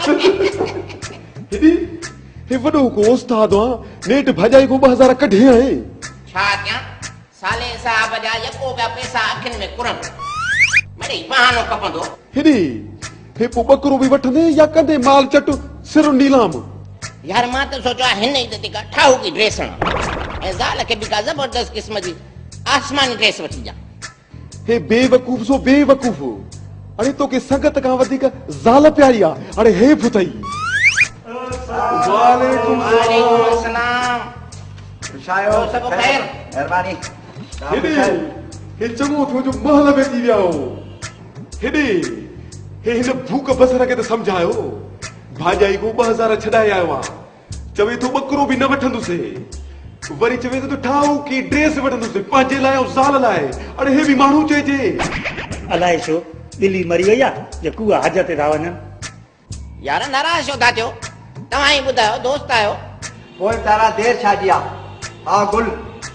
Heidi हे वडो को उस्ताद आ नेट भजाई को 2000 कढे है छा क्या साले साहब जा यको बया पैसा अखिन में कुरम मरे बहानो कपंदो हेडी हे पो बकरो भी वठने या कंदे माल चट सिर नीलाम यार मां तो सोचा हिन ही ते का ठाऊ की ड्रेस ए ज़ाल के भी का जबरदस्त किस्म जी आसमानी ड्रेस वठी जा हे बेवकूफ सो बेवकूफ अरे तो के संगत का वधिक ज़ाल प्यारी आ अरे हे फुतई वालेकुम अस्सलाम शायो सब खैर मेहरबानी हेडी हे चंगो थो जो महल में थी विया हो हेडी हे हिन भूख बसर के तो समझायो भाजाई को 2000 छडाए आयो आ चवे तो बकरो भी न वठंदुसे वरी चवे तो ठाऊ की ड्रेस वठंदुसे पांजे लाए ज़ाल लाए अरे हे भी मानू चेजे अलाए छो दिल्ली मरी वया जे कुआ हज ते था वञनि यार नाराज छो था थियो तव्हां ही ॿुधायो दोस्त आयो कोई तारा देर छाजिया आ गुल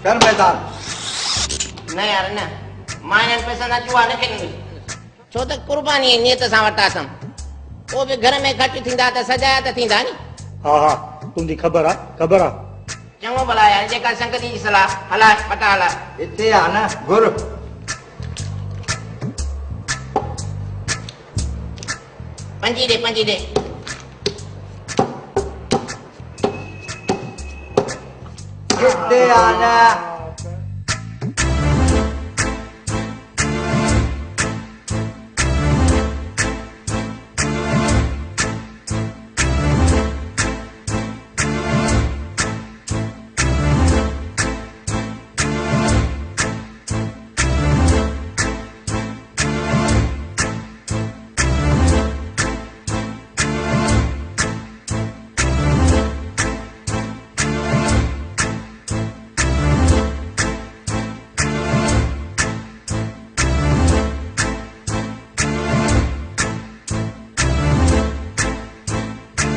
कर मैदान न यार न मां इन्हनि पैसनि जा चूहा न खेॾंदुसि छो त कुर्बानी जी नियत सां वरिता अथमि पोइ बि घर में ख़र्च थींदा त सजाया त थींदा नी हा हा तुंहिंजी ख़बर आ चङो भला यार जेका संगति जी सलाह हलाए पता हलाए इते आ न गुर पंजी दे इते आ न